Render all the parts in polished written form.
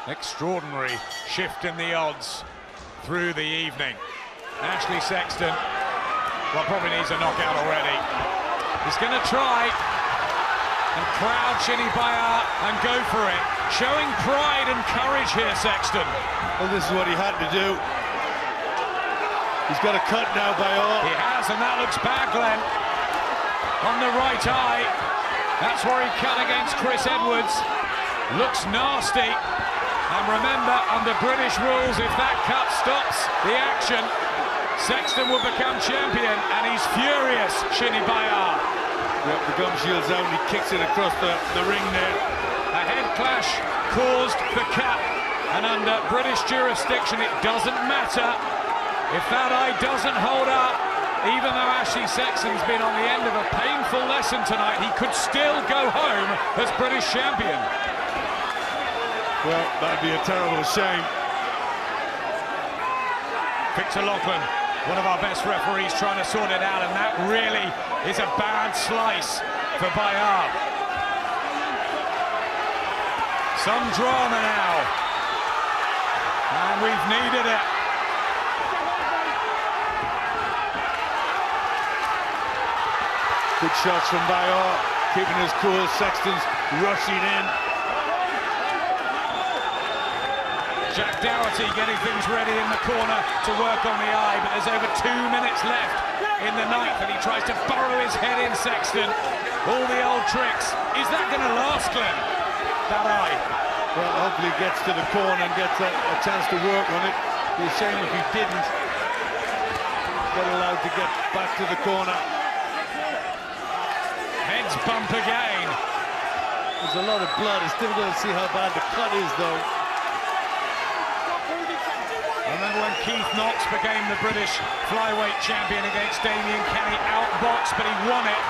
Extraordinary shift in the odds through the evening. Ashley Sexton, well, probably needs a knockout already. He's going to try and crowd Shinny Bayaar and go for it. Showing pride and courage here, Sexton. Well, this is what he had to do. He's got a cut now, Bayaar. He has, and that looks bad, Glenn. On the right eye. That's where he cut against Chris Edwards. Looks nasty. And remember, under British rules, if that cut stops the action, Sexton will become champion, and he's furious, Shinny Bayaar. Yep, the gum shield's out, he kicks it across the ring there. A head clash caused the cut, and under British jurisdiction, it doesn't matter if that eye doesn't hold up. Even though Ashley Sexton's been on the end of a painful lesson tonight, he could still go home as British champion. Well, that'd be a terrible shame. Victor Lachlan, one of our best referees, trying to sort it out, and that really is a bad slice for Bayaar. Some drama now, and we've needed it. Good shots from Bayaar, keeping his cool. Sexton's rushing in. Jack Dougherty getting things ready in the corner to work on the eye, but there's over 2 minutes left in the ninth, and he tries to burrow his head in Sexton. All the old tricks. Is that going to last, Glenn? That eye? Well, hopefully he gets to the corner and gets a chance to work on it. It'd be a shame if he didn't get allowed to get back to the corner. Heads bump again. There's a lot of blood. It's difficult to see how bad the cut is, though. Remember when Keith Knox became the British flyweight champion against Damien Kenny, outboxed, but he won it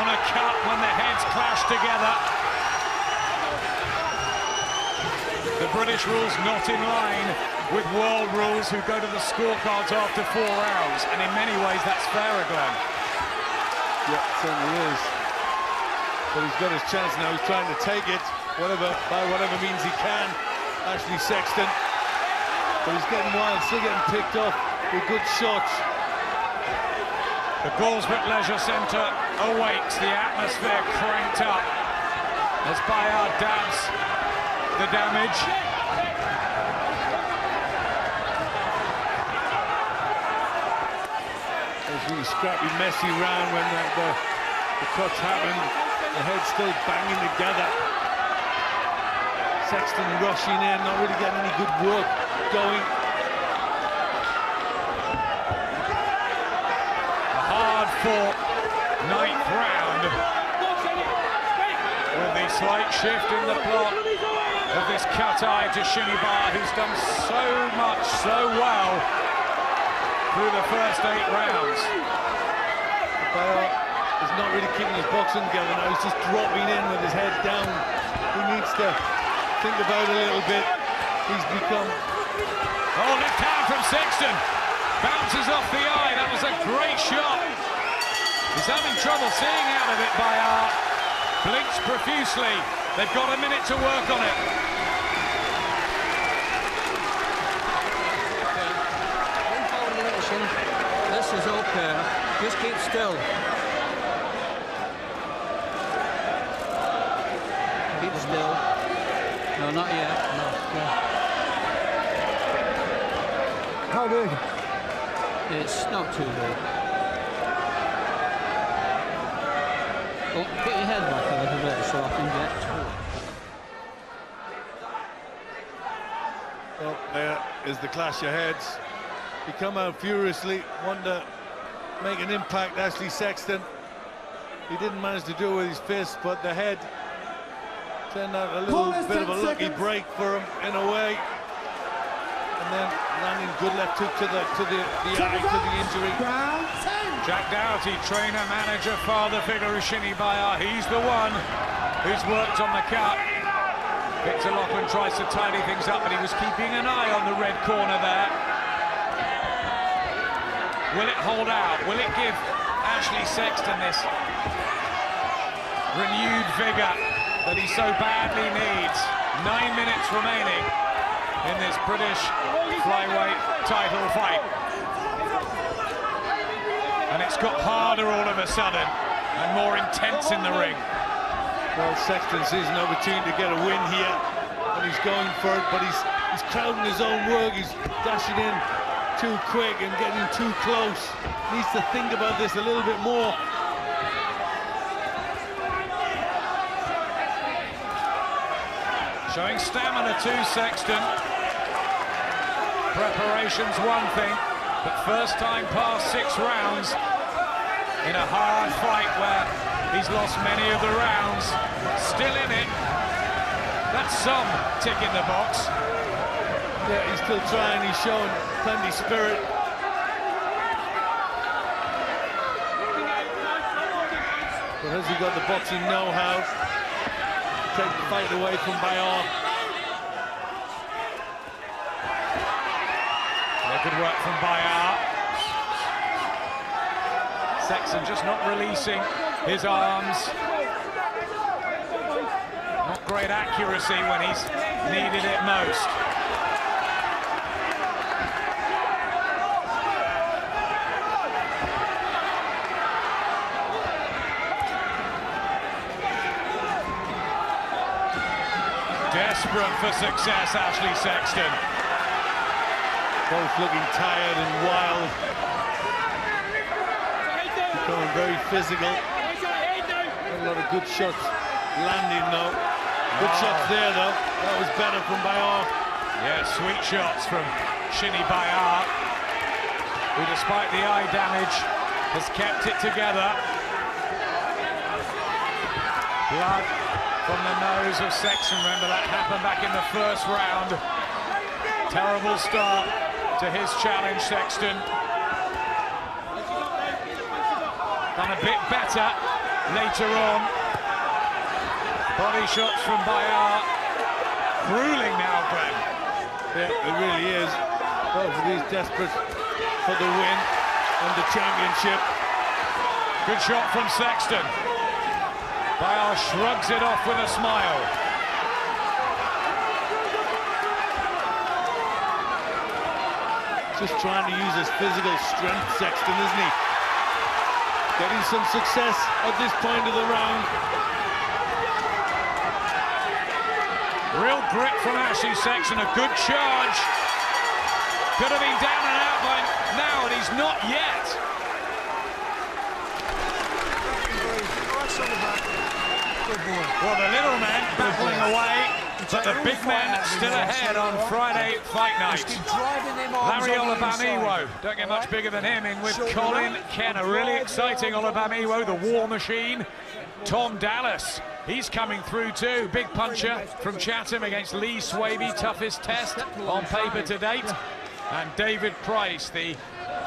on a cut when the heads clashed together. The British rules not in line with world rules, who go to the scorecards after 4 rounds, and in many ways that's fairer, Glenn. Yeah, it certainly is. But he's got his chance now. He's trying to take it, by whatever means he can. Ashley Sexton. But he's getting wild, still getting picked off with good shots. The Gallsbrook Leisure Centre awakes, the atmosphere cranked up as Bayaar dabs the damage. It was really scrappy, messy round when the cuts happened. The head's still banging together. Sexton rushing in, not really getting any good work going. A hard-fought 9th round with the slight shift in the plot of this cut eye to Shinny Bayaar, who's done so much, so well through the first 8 rounds. Bayaar is not really keeping his boxing together now. He's just dropping in with his head down. He needs to think about it a little bit. He's become... Oh, left hand from Sexton. Bounces off the eye. That was a great shot. He's having trouble seeing out of it, Bayaar. Blinks profusely. They've got a minute to work on it. This is okay. Just keep still. Keep still. No, not yet. No. How big? It's not too big. Oh, put your head back a little bit so I can get to it. Well, there is the clash of heads. He come out furiously, want to make an impact, Ashley Sexton. He didn't manage to do it with his fist, but the head turned out a little bit of a lucky break for him in a way. And then landing good left hook to the eye, to the injury. Jack Dougherty, trainer, manager, father figure of Shinny Bayaar. He's the one who's worked on the cut. Victor Lachlan tries to tidy things up, but he was keeping an eye on the red corner there. Will it hold out? Will it give Ashley Sexton this renewed vigour that he so badly needs? 9 minutes remaining. in this British flyweight title fight. And it's got harder all of a sudden and more intense in the ring. Well, Sexton sees an opportunity to get a win here, and he's going for it, but he's crowding his own work. He's dashing in too quick and getting too close. Needs to think about this a little bit more. Showing stamina too, Sexton. Preparation's one thing, but first time past 6 rounds in a hard fight where he's lost many of the rounds. Still in it. That's some tick in the box. Yeah, he's still trying. He's showing plenty of spirit. But has he got the boxing know-how? Take the fight away from Bayaar. Good work from Bayaar. Sexton just not releasing his arms. Not great accuracy when he's needed it most. Desperate for success, Ashley Sexton. Both looking tired and wild. Becoming very physical. A lot of good shots landing though. Good shots there though. That was better from Bayaar. Yeah, sweet shots from Shinny Bayaar, who despite the eye damage has kept it together. Blood from the nose of Sexton. Remember that happened back in the first round. Terrible start to his challenge, Sexton. Done a bit better later on. Body shots from Bayaar. Grueling now, Glenn. Yeah, it really is. Both of these desperate for the win and the championship. Good shot from Sexton. Bayaar shrugs it off with a smile. Just trying to use his physical strength, Sexton, isn't he? Getting some success at this point of the round. Real grit from Ashley Sexton, a good charge. Could have been down and out by now, and he's not yet. Well, the little men battling away, but the big men still ahead on Friday fight night. Larry Olubamiwo, don't get much bigger than him, in with Colin Kenner. Really exciting, Olubamiwo, the war machine. Tom Dallas, he's coming through too. Big puncher from Chatham against Lee Swaby, toughest test on paper to date. And David Price, the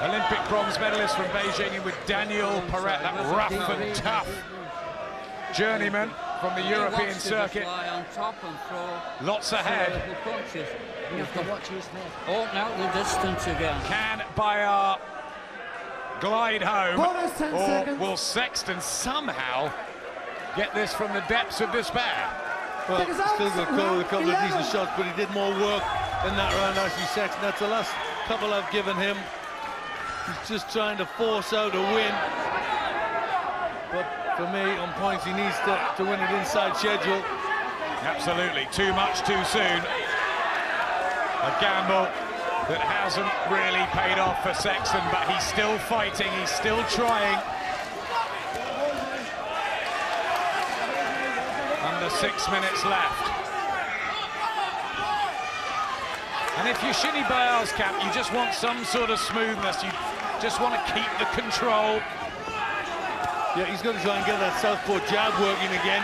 Olympic bronze medalist from Beijing, in with Daniel Perret, that rough and tough journeyman from the European circuit. Lots ahead. You have to watch his head. Open out the distance again. Can Bayaar glide home, or will Sexton somehow get this from the depths of despair? Well, still got caught with a couple of decent shots, but he did more work in that round, Ashley Sexton. That's the last couple I've given him. He's just trying to force out a win. But for me, on points, he needs to win it inside schedule. Absolutely, too much too soon. A gamble that hasn't really paid off for Sexton, but he's still fighting, he's still trying. Under 6 minutes left. And if you're Shinny Bayaar's camp, you just want some sort of smoothness, you just want to keep the control. Yeah, he's going to try and get that southpaw jab working again.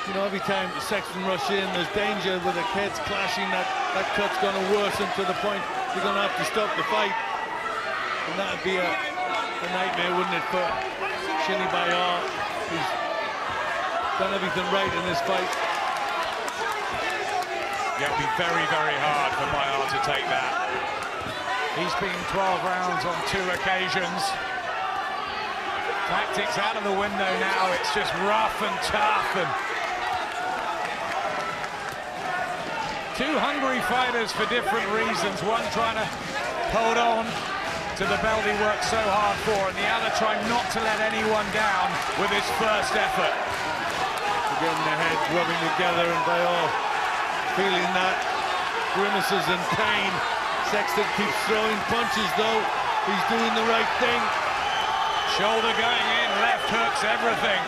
You know, every time Sexton rush in, there's danger with the heads clashing. That cut's going to worsen to the point you're going to have to stop the fight. And that would be a nightmare, wouldn't it, for Shinny Bayaar, who's done everything right in this fight. Yeah, it'll be very, very hard for Bayaar to take that. He's been 12 rounds on 2 occasions. Tactics out of the window now, it's just rough and tough, and Two hungry fighters for different reasons. One trying to hold on to the belt he worked so hard for, and the other trying not to let anyone down with his first effort. Getting their heads rubbing together, and they all feeling that. Grimaces and pain. Sexton keeps throwing punches, though. He's doing the right thing. Shoulder going in, left hooks, everything.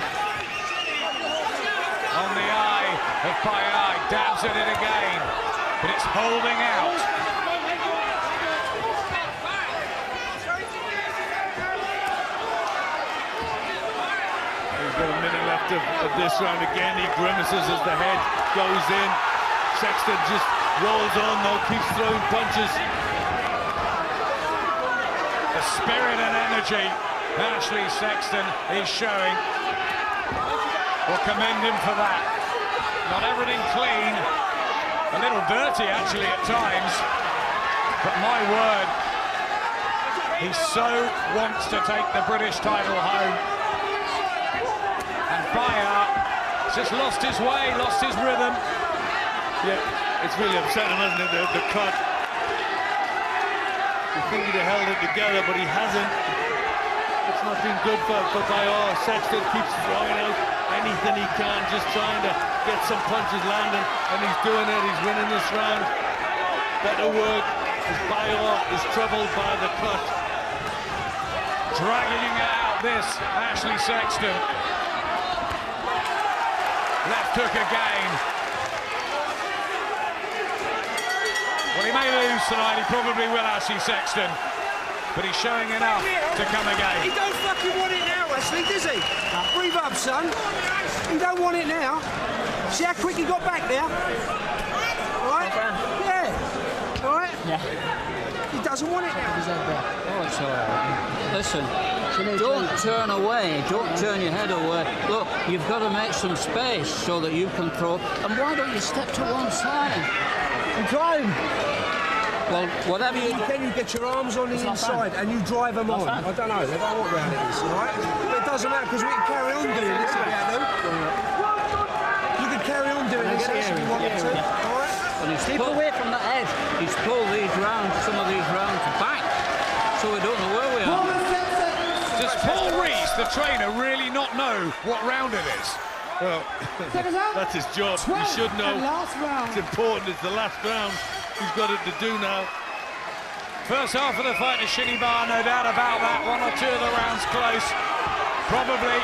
On the eye of Bayaar, dabs at it again, but it's holding out. He's got a minute left of this round. Again, he grimaces as the head goes in. Sexton just rolls on, though, keeps throwing punches. The spirit and energy Ashley Sexton is showing. We'll commend him for that. Not everything clean, a little dirty actually at times, but my word, he so wants to take the British title home. And Bayaar just lost his way, lost his rhythm. Yeah, it's really upsetting, hasn't it, the cut. You think he'd have held it together, but he hasn't. It's not been good for Bayaar. Sexton keeps throwing out anything he can, just trying to get some punches landing, and he's doing it. He's winning this round. Better work as Bayaar is troubled by the cut. Dragging out this Ashley Sexton. Left hook again. Well, he may lose tonight, he probably will, Ashley Sexton. But he's showing enough to come again. He don't fucking want it now, Wesley, does he? Breathe up, son. He don't want it now. See how quick he got back there? All right? Yeah. All right? Yeah. He doesn't want it now. Oh, it's all right. Listen, don't turn away. Don't turn your head away. Look, you've got to make some space so that you can throw. And why don't you step to one side? And drive. Well, whatever you... Then you get your arms on the inside and you drive them on. I don't know. I don't know what round it is, all right? But it doesn't matter because we can carry on doing this if we had to. You can carry on doing this if you want to, all right? And keep away from the edge. He's pulled these rounds, some of these rounds back, so we don't know where we are. Does Paul Rees, the trainer, really not know what round it is? Well, that's his job. He should know. It's important. It's the last round. He's got it to do now. First half of the fight to Shinny Bayaar, no doubt about that. One or two of the rounds close. Probably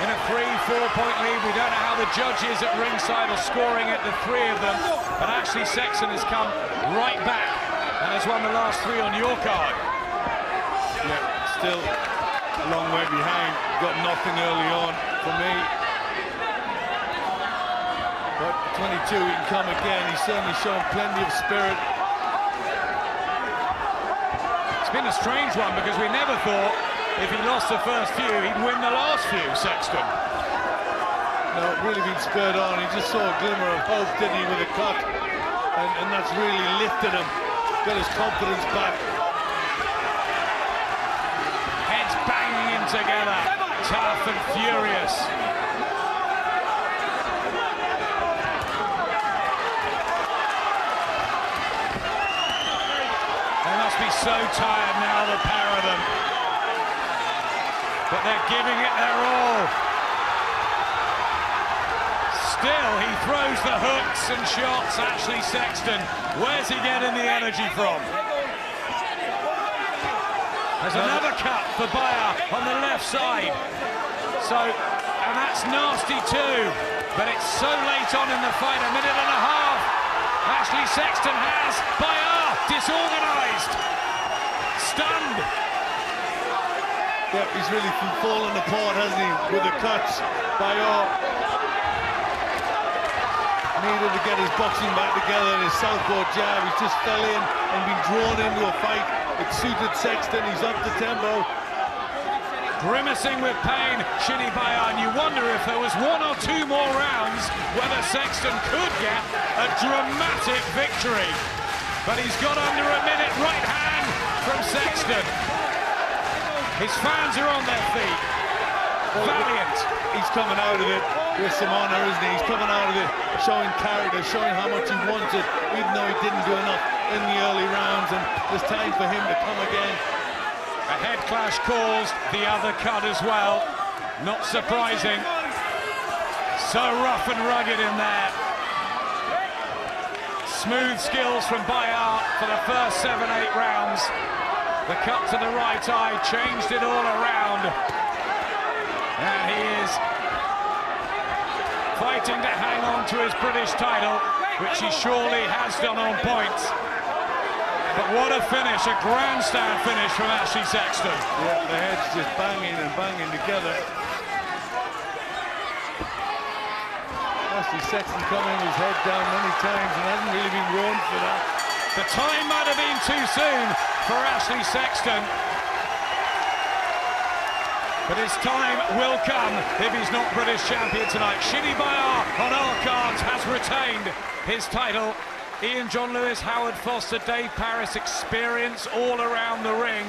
in a 3-4 point lead. We don't know how the judges at ringside are scoring at the three of them. But Ashley Sexton has come right back and has won the last three on your card. Yeah, still a long way behind. Got nothing early on for me. But 22, he can come again. He's certainly shown plenty of spirit. It's been a strange one because we never thought if he lost the first few, he'd win the last few, Sexton. No, really been spurred on. He just saw a glimmer of hope, didn't he, with a cut. And that's really lifted him. Got his confidence back. Heads banging in together. Tough and furious. Be so tired now, the pair of them, but they're giving it their all. Still, he throws the hooks and shots. Ashley Sexton, where's he getting the energy from? There's another cut for Bayaar on the left side, and that's nasty too, but it's so late on in the fight, a minute and a half. Ashley Sexton has Bayaar disorganized, stunned. Yeah, he's really fallen apart, hasn't he, with the cuts. Bayaar needed to get his boxing back together, his southpaw jab. He just fell in and been drawn into a fight. It suited Sexton. He's up the tempo. Grimacing with pain, Shinny Bayaar, and you wonder if there was one or two more rounds whether Sexton could get a dramatic victory. But he's got under a minute. Right hand from Sexton. His fans are on their feet. Valiant. He's coming out of it with some honour, isn't he? He's coming out of it showing character, showing how much he wants it, even though he didn't do enough in the early rounds, and it's time for him to come again. A head clash caused the other cut as well. Not surprising. So rough and rugged in there. Smooth skills from Bayaar for the first 7-8 rounds. The cut to the right eye changed it all around. And he is fighting to hang on to his British title, which he surely has done on points. But what a finish, a grandstand finish from Ashley Sexton. Yeah, the head's just banging and banging together. Ashley Sexton coming his head down many times and hasn't really been warned for that. The time might have been too soon for Ashley Sexton. But his time will come if he's not British champion tonight. Shinny Bayaar on our cards has retained his title. Ian John Lewis, Howard Foster, Dave Paris, experience all around the ring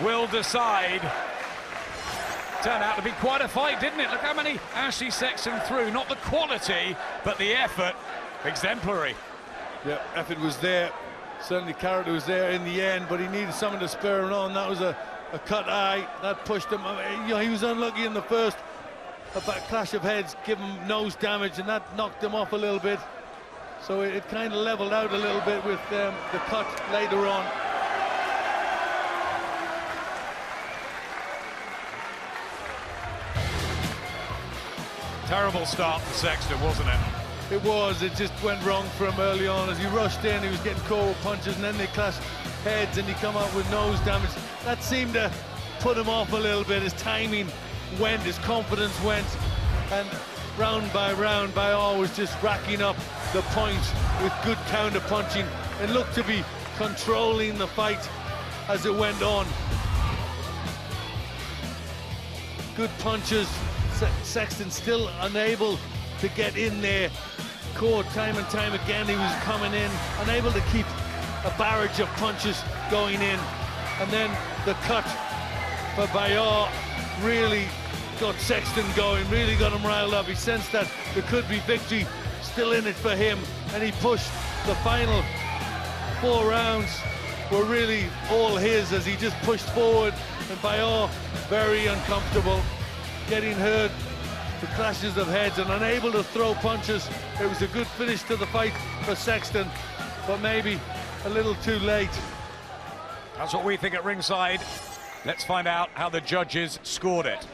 will decide. Turned out to be quite a fight, didn't it? Look how many Ashley Sexton threw. Not the quality, but the effort. Exemplary. Yeah, effort was there. Certainly character was there in the end, but he needed someone to spur him on. That was a cut eye. That pushed him. You know, he was unlucky in the first. A clash of heads gave him nose damage, and that knocked him off a little bit. So it kind of leveled out a little bit with the cut later on. Terrible start for Sexton, wasn't it? It was. It just went wrong for him early on. As he rushed in, he was getting caught with punches, and then they clashed heads, and he come out with nose damage. That seemed to put him off a little bit. His timing went, his confidence went, and round by round, Bayaar was just racking up the points with good counter punching and looked to be controlling the fight as it went on. Good punches. Sexton still unable to get in there. Caught time and time again. He was coming in, unable to keep a barrage of punches going in. And then the cut for Bayaar really got Sexton going, really got him riled up. He sensed that there could be victory still in it for him, and he pushed. The final 4 rounds were really all his as he just pushed forward, and Bayaar very uncomfortable, getting hurt, the clashes of heads and unable to throw punches. It was a good finish to the fight for Sexton, but maybe a little too late. That's what we think at ringside. Let's find out how the judges scored it.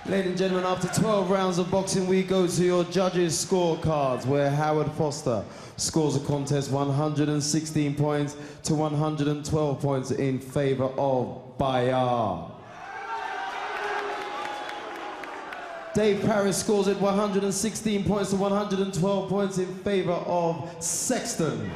Ladies and gentlemen, after 12 rounds of boxing, we go to your judges' scorecards, where Howard Foster scores the contest 116 points to 112 points in favour of Bayaar. Dave Paris scores it 116 points to 112 points in favour of Sexton.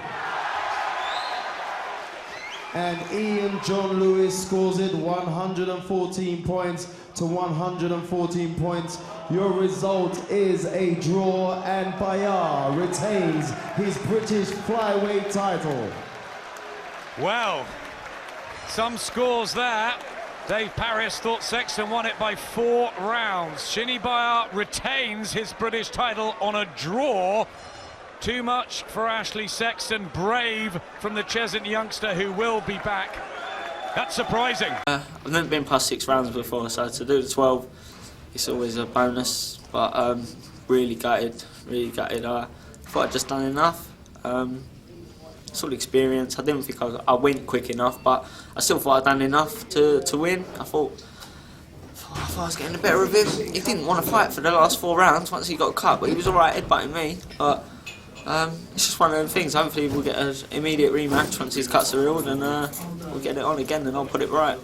And Ian John Lewis scores it 114 points to 114 points. Your result is a draw, and Bayaar retains his British flyweight title. Well, some scores there. Dave Paris thought Sexton won it by 4 rounds. Shinny Bayaar retains his British title on a draw. Too much for Ashley Sexton, brave from the Cheshunt youngster who will be back. That's surprising. I've never been past 6 rounds before, so to do the 12, it's always a bonus, but really gutted, really gutted. I thought I'd just done enough. Sort of experience. I didn't think I went quick enough, but I still thought I'd done enough to win. I thought I was getting the better of him. He didn't want to fight for the last 4 rounds once he got cut, but he was alright headbutting me. But it's just one of them things. Hopefully we'll get an immediate rematch once his cuts are healed, and we'll get it on again, and I'll put it right.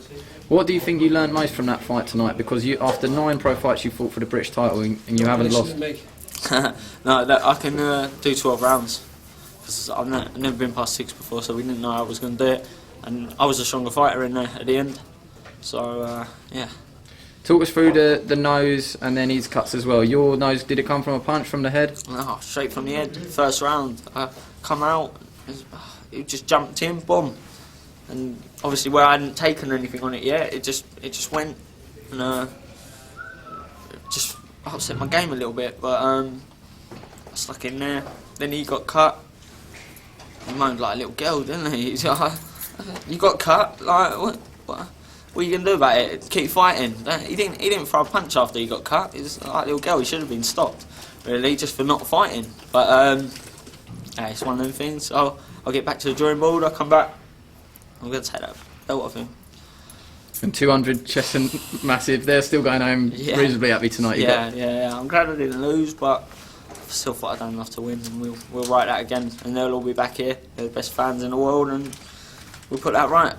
What do you think you learned most from that fight tonight? Because you, after 9 pro fights, you fought for the British title and you haven't lost. No, I can do 12 rounds. Because I've never been past 6 before, so we didn't know I was going to do it. And I was a stronger fighter in there at the end. So, yeah. Talk us through the nose and then his cuts as well. Your nose, did it come from a punch from the head? No, straight from the head. First round, I come out, it just jumped in, boom. and obviously where I hadn't taken anything on it yet, it just went, and just upset my game a little bit. But I stuck in there. Then he got cut. He moaned like a little girl, didn't he? He's like, "You got cut? Like what are you gonna do about it? Keep fighting." He didn't throw a punch after he got cut. He was like a little girl. He should have been stopped, really, just for not fighting. But yeah, it's one of them things. I'll get back to the drawing board. I'll come back. I'm gonna take that belt off him. And 200 Chesson, massive. They're still going home reasonably happy tonight. Yeah. I'm glad I didn't lose, but I still thought I'd done enough to win, and we'll write that again. And they'll all be back here. They're the best fans in the world, and we'll put that right.